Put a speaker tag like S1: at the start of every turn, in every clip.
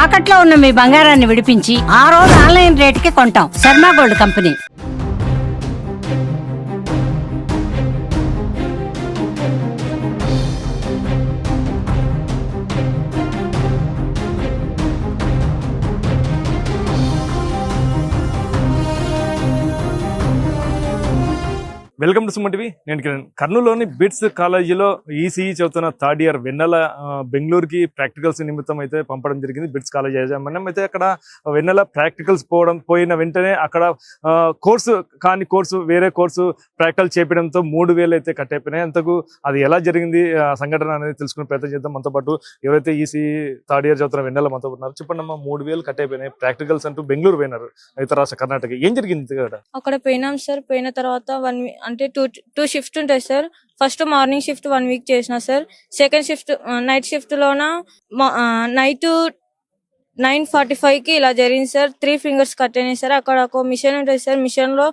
S1: తాకట్లో ఉన్న మీ బంగారాన్ని విడిపించి ఆ రోజు ఆన్లైన్ రేటుకి కొంటాం. Sharma gold company.
S2: Welcome to Suman TV. నేను కిరణ్. కర్నూలులోని బిట్స్ కాలేజీలో ఈసీఈ చదువుతున్న థర్డ్ ఇయర్ వెన్నెల బెంగళూరుకి ప్రాక్టికల్స్ నిమిత్తం అయితే పంపడం జరిగింది. బిట్స్ కాలేజ్ యాజమాన్యం అయితే అక్కడ వెన్నెల ప్రాక్టికల్స్ పోయిన వెంటనే అక్కడ కోర్సు వేరే కోర్సు ప్రాక్టికల్ చేపడంతో 3,000 అయితే కట్ అయిపోయినాయి. అంతకు అది ఎలా జరిగింది సంఘటన అనేది తెలుసుకునే ప్రయత్నం చేద్దాం. మనతో పాటు ఎవరైతే ఈసీఈ థర్డ్ ఇయర్ చదువుతున్న వెన్నెల మనతో ఉన్నారు. చెప్పండి అమ్మా, 3,000 కట్ అయిపోయినాయి ప్రాక్టికల్స్ అంటూ బెంగళూరు పోయినారు, ఇతర రాష్ట్ర కర్ణాటక. ఏం జరిగింది
S3: అక్కడ పోయినాం సార్. పోయిన తర్వాత అంటే టూ షిఫ్ట్ ఉంటాయి sir. First morning shift 1 week చేసిన sir. Second shift night shift లోన నైట్ 9:45 కి ఇలా జరిగింది సార్. 3 ఫింగర్స్ కట్ అయినాయి సార్. అక్కడ ఒక మిషన్ ఉంటుంది సార్. మిషన్ లో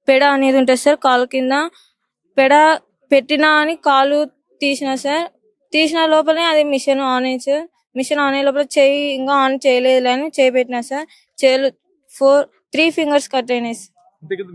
S3: పెడ అనేది ఉంటుంది సార్. కాలు కింద పెడ పెట్టినా అని కాలు తీసిన సార్. తీసిన లోపలే అది మిషన్ ఆన్ అయింది సార్. మిషన్ ఆన్ అయ్యే లోపల చేయి ఇంకా ఆన్ చేయలేదు అని చేయి పెట్టినా సార్. చేలు 3 ఫింగర్స్ కట్ అయినాయి సార్.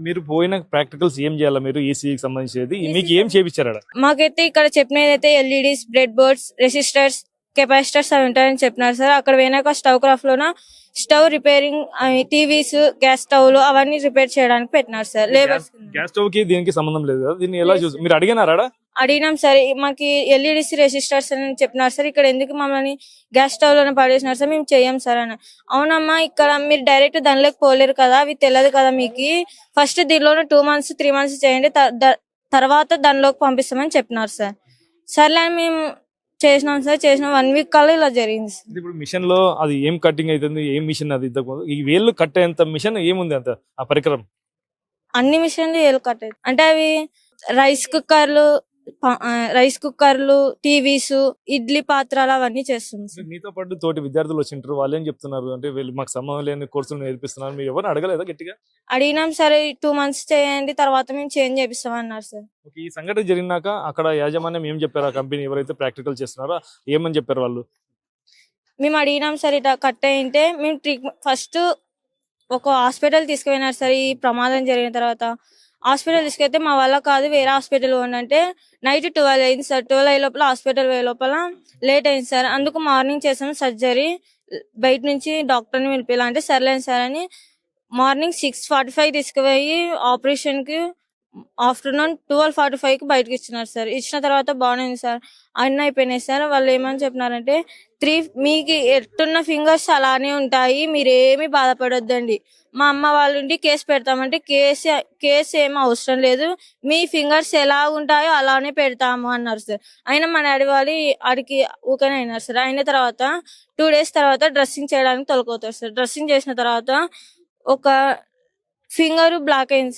S2: మీరు పోయిన ప్రాక్టికల్స్ ఏం చేయాలి? మీరు ఈసీఈకి సంబంధించేది మీకు ఏం చేయించారు?
S3: మాకైతే ఇక్కడ చెప్పినది అయితే LEDs, bread boards, resistors, capacitors అవి ఉంటాయని చెప్పినారు సార్. అక్కడ పోయినాక స్టవ్ క్రాఫ్ట్ లోన స్టవ్ రిపేరింగ్, టీవీస్, గ్యాస్ స్టవ్లు అవన్నీ రిపేర్ చేయడానికి పెట్టినారు సార్. లేబర్స్
S2: గ్యాస్ స్టవ్ కి దీనికి సంబంధం లేదు కదా, దీన్ని ఎలా చూసి మీరు అడిగినారా?
S3: అడిగినాం సార్. మాకు ఎల్ఈడీస్, రెసిస్టర్స్ అని చెప్పినారు సార్. ఇక్కడ ఎందుకు మమ్మల్ని గ్యాస్ స్టవ్ లోనే పడేసినారు సార్. మేము చెయ్యం సార్ అని. అవునమ్మా, ఇక్కడ మీరు డైరెక్ట్ దానిలోకి పోలేరు కదా, అవి తెలియదు కదా మీకు. ఫస్ట్ దీనిలోనే 2 months 3 months చేయండి, తర్వాత దానిలోకి పంపిస్తామని చెప్పినారు సార్. సర్లే అని మేము చేసినాం సార్. చేసిన 1 వీక్ కల్లా ఇలా జరిగింది సార్.
S2: ఇప్పుడు మిషన్ లో అది ఏం కటింగ్ అవుతుంది, ఏం మిషన్ అది? ఈ వేళ్ళు కట్ అయ్యేంత మిషన్ ఏముంది అంత ఆ పరికరం?
S3: అన్ని మిషన్లు ఏలు కట్ అవుతాయి అంటే అవి రైస్ కుక్కర్లు, టీవీస్, ఇడ్లీ పాత్రలు అవన్నీ చేస్తుంది సార్.
S2: మీతో పాటు తోటి విద్యార్థులు వచ్చింటారు, వాళ్ళు ఏం చెప్తున్నారు అంటే వీళ్ళు మాకు సంబంధం లేని కోర్సులు నేర్పిస్తున్నారు, మీరు ఎవరు అడగలేదా గట్టిగా?
S3: అడిగినాం సరే 2 months చేయండి, తర్వాత మేము చేంజ్ చేపిస్తామన్నారు సార్.
S2: ఈ సంఘటన జరిగినాక అక్కడ యాజమాన్యం ఏం చెప్పారు? ఆ కంపెనీ ఎవరైతే ప్రాక్టికల్ చేస్తున్నారో ఏమని చెప్పారు వాళ్ళు?
S3: మేము అడిగినాం సార్, ఇట్లా కట్ అయింటే మేము ఫస్ట్ ఒక హాస్పిటల్ తీసుకుపోయినారు సార్. ఈ ప్రమాదం జరిగిన తర్వాత హాస్పిటల్ తీసుకెళ్తే మా వల్ల కాదు, వేరే హాస్పిటల్ అంటే నైట్ 12 అయింది సార్. 12 అయ్యే లోపల హాస్పిటల్ పోయే లోపల లేట్ అయింది సార్. అందుకు మార్నింగ్ చేసాము సర్జరీ. బయట నుంచి డాక్టర్ని పిలిపియాలంటే సర్లేని సార్ అని మార్నింగ్ 6:45 తీసుకుపోయి ఆపరేషన్ కి ఆఫ్టర్నూన్ 12:45 కి బయటకు ఇచ్చినారు సార్. ఇచ్చిన తర్వాత బాగుంది సార్, అన్నీ అయిపోయినాయి సార్. వాళ్ళు ఏమని చెప్పినారంటే మీకు ఎట్టున్న ఫింగర్స్ అలానే ఉంటాయి, మీరేమి బాధపడొద్దండి, మా అమ్మ వాళ్ళ నుండి కేసు పెడతామంటే కేసు ఏమి అవసరం లేదు, మీ ఫింగర్స్ ఎలా ఉంటాయో అలానే పెడతాము అన్నారు సార్. అయినా మన డాడీ వాళ్ళు ఆడికి ఊకనే అయినారు సార్. అయిన తర్వాత 2 days తర్వాత డ్రెస్సింగ్ చేయడానికి తొలగవుతారు సార్. డ్రెస్సింగ్ చేసిన తర్వాత ఒక ఫింగర్ బ్లాక్ అయింది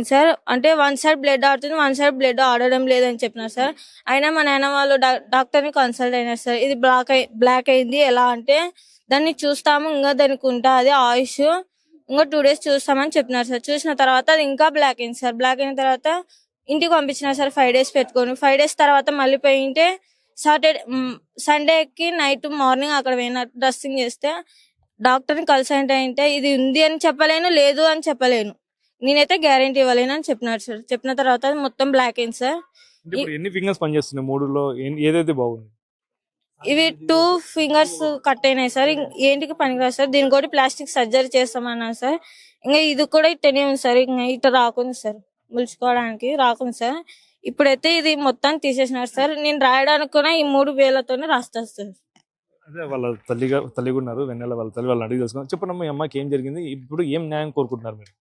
S3: సార్. అంటే 1 side బ్లడ్ ఆడుతుంది, 1 side బ్లడ్ ఆడడం లేదని చెప్పినారు సార్. అయినా మా నాన్న వాళ్ళు డాక్టర్ ని కన్సల్ట్ అయినారు సార్. ఇది బ్లాక్ అయింది, ఎలా అంటే దాన్ని చూస్తాము, ఇంకా దానికి ఉంటుంది ఆయుష్, ఇంకా 2 days చూస్తామని చెప్పినారు సార్. చూసిన తర్వాత అది ఇంకా బ్లాక్ అయింది సార్. బ్లాక్ అయిన తర్వాత ఇంటికి పంపించినారు సార్ 5 days పెట్టుకొని. 5 days తర్వాత మళ్ళీ పోయింటే సండేకి నైట్ మార్నింగ్ అక్కడ పోయిన డ్రెస్సింగ్ చేస్తే డాక్టర్ ని కన్సల్ట్ అయితే ఇది ఉంది అని చెప్పలేను, లేదు అని చెప్పలేను, నేనైతే గ్యారెంటీ ఇవ్వలేను అని చెప్పినారు సార్. చెప్పిన తర్వాత మొత్తం బ్లాక్ అయింది సార్.
S2: ఎన్ని ఫింగర్స్ పనిచేస్తున్నాయి? 3లో ఏదైతే బాగుంది?
S3: ఇవి 2 fingers కట్ అయినాయి సార్. ఏంటికి పనికిరాదు సార్. దీని కూడా ప్లాస్టిక్ సర్జరీ చేస్తామన్నారు సార్. ఇంకా ఇది కూడా ఇట్టనే ఉంది సార్. ఇంకా ఇట్లా రాకుంది సార్, ములుచుకోవడానికి రాకుంది సార్. ఇప్పుడైతే ఇది మొత్తం తీసేసినారు సార్. నేను రాయడానికి కూడా ఈ 3,000తోనే రాస్తా సార్.
S2: అదే వాళ్ళ తల్లిగా ఉన్నారు వెన్నెల, వాళ్ళ తల్లి వాళ్ళని అడిగి తెలుసుకున్నాం. చెప్పండి మీ అమ్మకి ఏం జరిగింది, ఇప్పుడు ఏం న్యాయం కోరుకుంటున్నారు మీరు?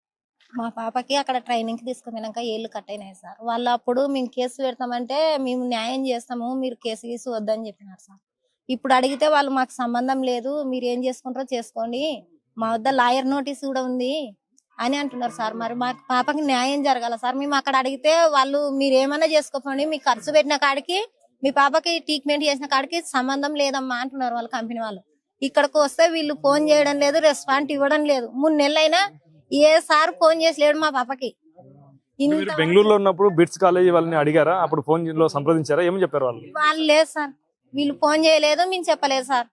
S4: మా పాపకి అక్కడ ట్రైనింగ్ తీసుకున్నాక ఏళ్ళు కట్ అయినాయి సార్. వాళ్ళు అప్పుడు మేము కేసు పెడతామంటే మేము న్యాయం చేస్తాము, మీరు కేసు గీసు వద్దని చెప్పినారు సార్. ఇప్పుడు అడిగితే వాళ్ళు మాకు సంబంధం లేదు, మీరు ఏం చేసుకుంటారో చేసుకోండి, మా వద్ద లాయర్ నోటీస్ కూడా ఉంది అని అంటున్నారు సార్. మరి మా పాపకి న్యాయం జరగాల సార్. మేము అక్కడ అడిగితే వాళ్ళు మీరు ఏమైనా చేసుకోండి, మీకు ఖర్చు పెట్టిన కాడికి మీ పాపకి ట్రీట్మెంట్ చేసిన కాడికి సంబంధం లేదమ్మా అంటున్నారు వాళ్ళ కంపెనీ వాళ్ళు. ఇక్కడికి వస్తే వీళ్ళు ఫోన్ చేయడం లేదు, రెస్పాన్స్ ఇవ్వడం లేదు. 3 నెలలైనా ఏ సార్ ఫోన్ చేసి లేడు మా పాపకి.
S2: బెంగళూరులో ఉన్నప్పుడు బిట్స్ కాలేజీ వాళ్ళని అడిగారా? అప్పుడు ఫోన్ లో సంప్రదించారా? ఏమని చెప్పారు వాళ్ళు?
S4: వాళ్ళు లేదు సార్, వీళ్ళు ఫోన్ చేయలేదు, మేము చెప్పలేదు సార్.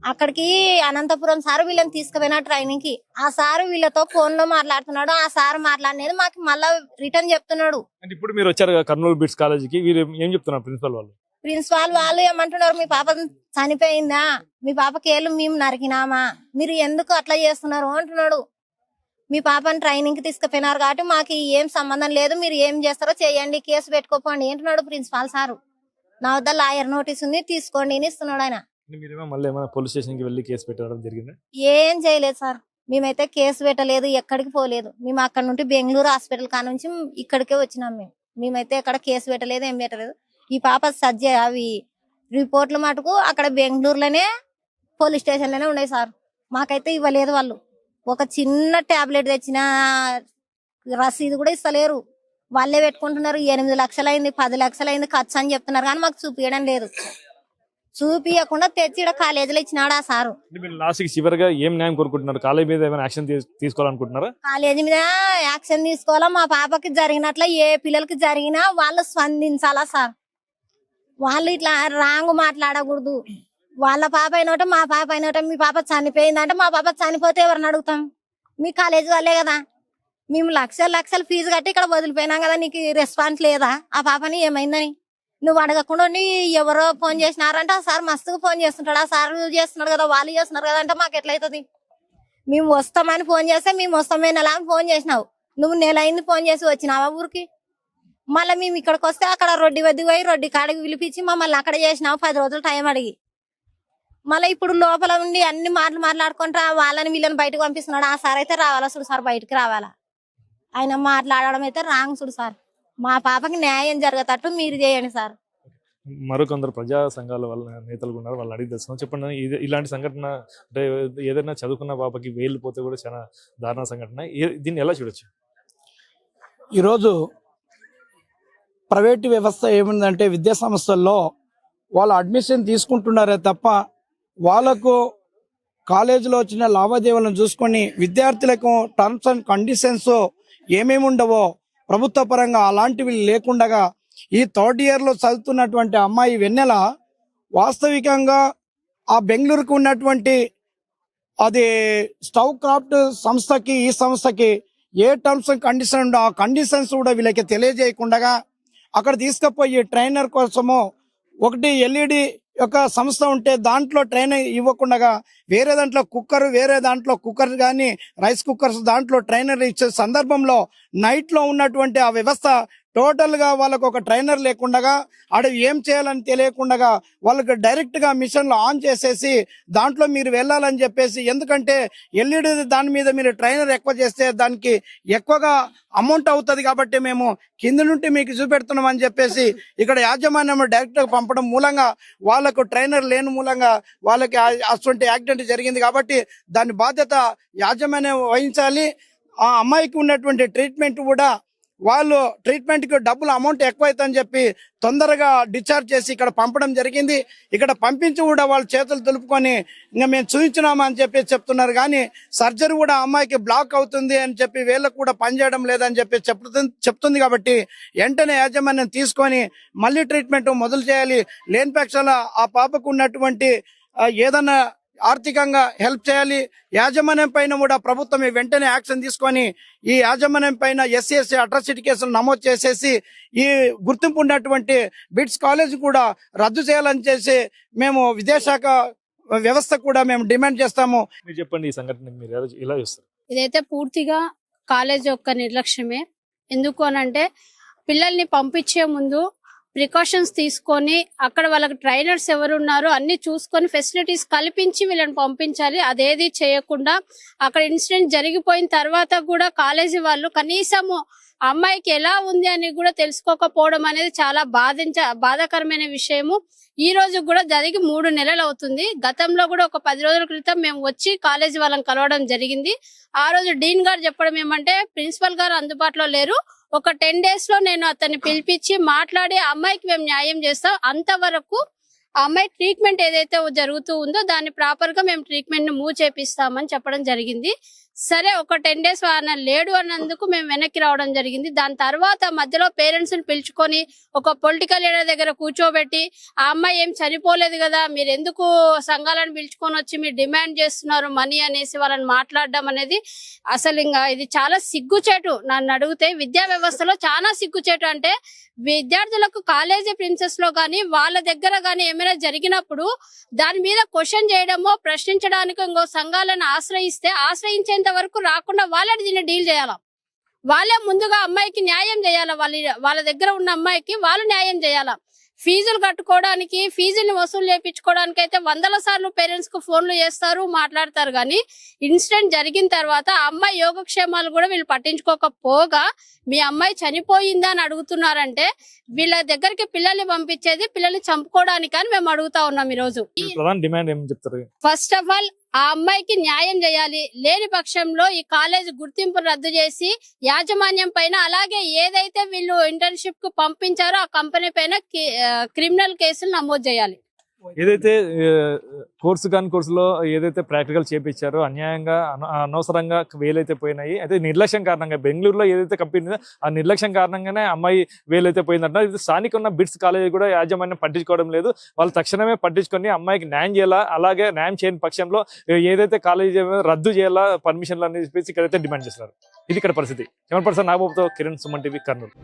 S4: అక్కడికి అనంతపురం సార్ వీళ్ళని తీసుకుపోయినా ట్రైనింగ్ కి. ఆ సార్ వీళ్ళతో ఫోన్ లో మాట్లాడుతున్నాడు. ఆ సార్ మాట్లాడినది మాకు మళ్ళా రిటర్న్ చెప్తున్నాడు.
S2: అంటే ఇప్పుడు మీరు వచ్చారు కదా కర్నూలు బిట్స్ కాలేజీకి, వీరు ఏం చెప్తున్నారు ప్రిన్సిపల్ వాళ్ళు?
S4: ప్రిన్సిపాల్ వాళ్ళు ఏమంటున్నారు, మీ పాప చనిపోయిందా, మీ పాపకి ఏళ్ళు మేము నరికినామా, మీరు ఎందుకు అట్లా చేస్తున్నారు అంటున్నాడు. మీ పాపని ట్రైనింగ్ కి తీసుకుపోయినారు కాబట్టి మాకు ఏం సంబంధం లేదు, మీరు ఏం చేస్తారో చేయండి, కేసు పెట్టుకోపోండి అంటున్నాడు ప్రిన్సిపాల్ సారు. నా వద్ద లాయర్ నోటీస్ ఉంది, తీసుకోండి అని ఇస్తున్నాడు ఆయన.
S2: మీరేమో మళ్ళీ ఏమైనా పోలీస్ స్టేషన్ కి వెళ్ళి కేసు పెట్టడం జరిగింది?
S4: ఏం చేయలేదు సార్, మేమైతే కేసు పెట్టలేదు, ఎక్కడికి పోలేదు. మేము అక్కడ నుండి బెంగళూరు హాస్పిటల్ కా నుంచి ఇక్కడికే వచ్చినాం. మేమైతే ఎక్కడ కేసు పెట్టలేదు, ఏం పెట్టలేదు. ఈ పాప అవి రిపోర్ట్లు మటుకు అక్కడ బెంగళూరులోనే పోలీస్ స్టేషన్ లోనే ఉన్నాయి సార్. మాకైతే ఇవ్వలేదు వాళ్ళు. ఒక చిన్న టాబ్లెట్ తెచ్చిన రసీదు కూడా ఇస్తలేరు. వాళ్ళే పెట్టుకుంటున్నారు. 8 లక్షలైంది, 10 లక్షలైంది ఖర్చు అని చెప్తున్నారు, కానీ మాకు చూపించడం లేదు. చూపియకుండా తెచ్చి ఇక్కడ కాలేజీలో ఇచ్చినాడు ఆ సారు.
S2: లాస్ట్ కి చివరిగా ఏం న్యాయం కోరుకుంటున్నారు? కాలేజీ మీద ఏమైనా యాక్షన్ తీసుకోవాలనుకుంటున్నారా?
S4: కాలేజీ మీద యాక్షన్ తీసుకోవాలా. మా పాపకి జరిగినట్ల ఏ పిల్లలకి జరిగినా వాళ్ళు స్పందించాలా సార్. వాళ్ళు ఇట్లా రాంగ్ మాట్లాడకూడదు. వాళ్ళ పాప అయినోట మా పాప అయినోట. మీ పాప చనిపోయిందంటే మా పాప చనిపోతే ఎవరిని అడుగుతాం? మీ కాలేజీ వాళ్ళే కదా. మేము లక్షలు ఫీజు కట్టి ఇక్కడ వదిలిపోయినాం కదా, నీకు రెస్పాన్స్ లేదా ఆ పాపని ఏమైందని? నువ్వు అడగకుండా ఎవరో ఫోన్ చేసినారంటే ఆ సార్ మస్తుగా ఫోన్ చేస్తుంటాడు. ఆ సార్ చేస్తున్నాడు కదా, వాళ్ళు చేస్తున్నారు కదా అంటే మాకు ఎట్లయితుంది? మేము వస్తామని ఫోన్ చేస్తే మేము వస్తామే నెల అని ఫోన్ చేసినావు. నువ్వు నెల అయింది ఫోన్ చేసి వచ్చినావా ఊరికి? మళ్ళీ మేము ఇక్కడికి వస్తే అక్కడ రొడ్డి వద్ద పోయి రొడ్డి కాడికి పిలిపించి మమ్మల్ని అక్కడ చేసినావు 10 రోజులు టైం అడిగి. మళ్ళీ ఇప్పుడు లోపల ఉండి అన్ని మాట్లాడుకుంటా వాళ్ళని వీళ్ళని బయటకు పంపిస్తున్నాడు. ఆ సార్ అయితే రావాలా చూడు సార్, బయటకు రావాలా. ఆయన మాట్లాడడం అయితే రాంగ్ చూడు సార్. మా పాపకి న్యాయం జరగతట్టు మీరు చేయండి సార్.
S2: మరికొందరు ప్రజా సంఘాల వాళ్ళ నేతలు ఉన్నారు, వాళ్ళు అడిగి తెలుసుకున్నాం. చెప్పండి, ఇలాంటి సంఘటన అంటే ఏదైనా చదువుకున్న పాపకి వేలు పోతే కూడా చాలా దారుణ సంఘటన. దీన్ని ఎలా చూడొచ్చు?
S5: ఈరోజు ప్రైవేటు వ్యవస్థ ఏముందంటే విద్యా సంస్థల్లో వాళ్ళు అడ్మిషన్ తీసుకుంటున్నారే తప్ప వాళ్ళకు కాలేజీలో వచ్చిన లావాదేవీలను చూసుకొని విద్యార్థులకు టర్మ్స్ అండ్ కండిషన్స్ ఏమేమి ఉండవో ప్రభుత్వ పరంగా అలాంటివి లేకుండా ఈ 3rd ఇయర్లో చదువుతున్నటువంటి అమ్మాయి వెన్నెల వాస్తవికంగా ఆ బెంగళూరుకు ఉన్నటువంటి అది స్టవ్ క్రాఫ్ట్ సంస్థకి ఈ సంస్థకి ఏ టర్మ్స్ అండ్ కండిషన్ ఉండో ఆ కండిషన్స్ కూడా వీళ్ళకి తెలియజేయకుండా అక్కడ తీసుకుపోయి ట్రైనర్ కోసము ఒకటి ఎల్ఈడి యొక్క సంస్థ ఉంటే దాంట్లో ట్రైనర్ ఇవ్వకుండా వేరే దాంట్లో కుక్కర్ కానీ రైస్ కుక్కర్స్ దాంట్లో ట్రైనర్ ఇచ్చే సందర్భంలో నైట్లో ఉన్నటువంటి ఆ వ్యవస్థ టోటల్ గా వాళ్ళకు ఒక ట్రైనర్ లేకుండా ఆడ ఏం చేయాలని తెలియకుండా వాళ్ళకి డైరెక్ట్ గా మిషన్లు ఆన్ చేసేసి దాంట్లో మీరు వెళ్ళాలని చెప్పేసి, ఎందుకంటే ఎల్ఈడి దాని మీద మీరు ట్రైనర్ ఎక్కువ చేస్తే దానికి ఎక్కువగా అమౌంట్ అవుతుంది కాబట్టి మేము కింద నుండి మీకు చూపెడుతున్నాం అని చెప్పేసి ఇక్కడ యాజమాన్యం డైరెక్ట్ గా పంపడం మూలంగా వాళ్ళకు ట్రైనర్ లేని మూలంగా వాళ్ళకి అటువంటి యాక్సిడెంట్ జరిగింది. కాబట్టి దాని బాధ్యత యాజమాన్యం వహించాలి. ఆ అమ్మాయికి ఉన్నటువంటి ట్రీట్మెంట్ కూడా వాళ్ళు ట్రీట్మెంట్ కి డబ్బులు అమౌంట్ ఎక్కువైతుందని చెప్పి తొందరగా డిశ్చార్జ్ చేసి ఇక్కడ పంపడం జరిగింది. ఇక్కడ పంపించి కూడా వాళ్ళు చేతులు దులుపుకొని ఇంకా మేము చూపించినామా అని చెప్పి చెప్తున్నారు. కానీ సర్జరీ కూడా అమ్మాయికి బ్లాక్ అవుతుంది అని చెప్పి వీళ్ళకు కూడా పనిచేయడం లేదని చెప్పి చెప్తుంది. కాబట్టి వెంటనే యాజమాన్యం తీసుకొని మళ్ళీ ట్రీట్మెంట్ మొదలు చేయాలి. లేని పక్షాల ఆ పాపకు ఉన్నటువంటి ఏదన్నా ఆర్థికంగా హెల్ప్ చేయాలి. యాజమాన్యం పైన కూడా ప్రభుత్వం వెంటనే యాక్షన్ తీసుకొని ఈ యాజమాన్యం పైన ఎస్సీ అట్రాసిటీ కేసులు నమోదు చేసేసి ఈ గుర్తింపు ఉన్నటువంటి బిట్స్ కాలేజ్ కూడా రద్దు చేయాలని చేసి మేము విద్యాశాఖ వ్యవస్థ కూడా మేము డిమాండ్ చేస్తాము.
S2: మీరు చెప్పండి, ఈ సంఘటన మీరు ఎలా చూస్తారు?
S6: ఇదైతే పూర్తిగా కాలేజ్ యొక్క నిర్లక్ష్యమే. ఎందుకు అనంటే పిల్లల్ని పంపించే ముందు ప్రికాషన్స్ తీసుకొని అక్కడ వాళ్ళకి ట్రైనర్స్ ఎవరు ఉన్నారో అన్ని చూసుకొని ఫెసిలిటీస్ కల్పించి వీళ్ళని పంపించాలి. అదేది చేయకుండా అక్కడ ఇన్సిడెంట్ జరిగిపోయిన తర్వాత కూడా కాలేజీ వాళ్ళు కనీసము అమ్మాయికి ఎలా ఉంది అని కూడా తెలుసుకోకపోవడం అనేది చాలా బాధాకరమైన విషయము. ఈ రోజు కూడా జరిగి 3 నెలలు అవుతుంది. గతంలో కూడా ఒక 10 రోజుల క్రితం మేము వచ్చి కాలేజీ వాళ్ళని కలవడం జరిగింది. ఆ రోజు డీన్ గారు చెప్పడం ఏమంటే ప్రిన్సిపల్ గారు అందుబాటులో లేరు, ఒక 10 days లో నేను అతన్ని పిలిపించి మాట్లాడి అమ్మాయికి మేము న్యాయం చేస్తాం, అంతవరకు ఆ అమ్మాయి ట్రీట్మెంట్ ఏదైతే జరుగుతూ ఉందో దాన్ని ప్రాపర్ గా మేము ట్రీట్మెంట్ ని మూవ్ చేపిస్తామని చెప్పడం జరిగింది. సరే ఒక 10 days ఆయన లేడు అన్నందుకు మేము వెనక్కి రావడం జరిగింది. దాని తర్వాత మధ్యలో పేరెంట్స్ ని పిలుచుకొని ఒక పొలిటికల్ లీడర్ దగ్గర కూర్చోబెట్టి ఆ అమ్మాయి ఏం చనిపోలేదు కదా, మీరు ఎందుకు సంఘాలను పిలుచుకొని వచ్చి మీరు డిమాండ్ చేస్తున్నారు మనీ అనేసి వాళ్ళని మాట్లాడడం అనేది అసలు ఇంకా ఇది చాలా సిగ్గుచేటు. నన్ను అడిగితే విద్యా వ్యవస్థలో చాలా సిగ్గుచేటు. అంటే విద్యార్థులకు కాలేజీ ప్రిన్సెస్ లో గానీ వాళ్ళ దగ్గర గానీ ఏమైనా జరిగినప్పుడు దాని మీద క్వశ్చన్ చేయడమో ప్రశ్నించడానికి ఇంకో సంఘాలను ఆశ్రయించేంత వరకు రాకుండా వాళ్ళే దీన్ని డీల్ చేయాల. వాళ్ళే ముందుగా అమ్మాయికి న్యాయం చేయాల. వాళ్ళ దగ్గర ఉన్న అమ్మాయికి వాళ్ళు న్యాయం చేయాల. ఫీజులు కట్టుకోవడానికి ఫీజుని వసూలు చేయించుకోవడానికి అయితే 100 సార్లు పేరెంట్స్ కు ఫోన్లు చేస్తారు, మాట్లాడతారు. కానీ ఇన్సిడెంట్ జరిగిన తర్వాత ఆ అమ్మాయి యోగక్షేమాలు కూడా వీళ్ళు పట్టించుకోకపోగా మీ అమ్మాయి చనిపోయిందా అని అడుగుతున్నారంటే వీళ్ళ దగ్గరికి పిల్లల్ని పంపించేది పిల్లల్ని చంపుకోవడానికి అని మేము అడుగుతా ఉన్నాం. ఈ రోజు
S2: ప్రధాన డిమాండ్ ఏం చెప్తారు?
S6: ఫస్ట్ ఆఫ్ ఆల్ ఆ అమ్మాయికి న్యాయం చేయాలి. లేని పక్షంలో ఈ కాలేజ్ గుర్తింపు రద్దు చేసి యాజమాన్యం పైన అలాగే ఏదైతే వీళ్ళు ఇంటర్న్షిప్ కు పంపించారో ఆ కంపెనీ పైన క్రిమినల్ కేసులు నమోదు చేయాలి.
S2: ఏదైతే కోర్సులో ఏదైతే ప్రాక్టికల్ చేపించారో అన్యాయంగా అనవసరంగా వేలైతే పోయినాయి. అయితే నిర్లక్ష్యం కారణంగా బెంగళూరులో ఏదైతే కంపెనీ ఉందో ఆ నిర్లక్ష్యం కారణంగానే అమ్మాయి వేలైతే పోయిందంట. ఇది స్థానిక ఉన్న బిట్స్ కాలేజ్ కూడా యాజమాన్యం పట్టించుకోవడం లేదు. వాళ్ళు తక్షణమే పట్టించుకొని అమ్మాయికి న్యాయం చేయాలా, అలాగే న్యాయం చేయని పక్షంలో ఏదైతే కాలేజీ రద్దు చేయాలా పర్మిషన్లు అని చెప్పేసి ఇక్కడైతే డిమాండ్ చేస్తున్నారు. ఇది ఇక్కడ పరిస్థితి. కెమెరా పర్సన్ నాగబాబుతో కిరణ్, సుమన్ టీవీ, కర్నూలు.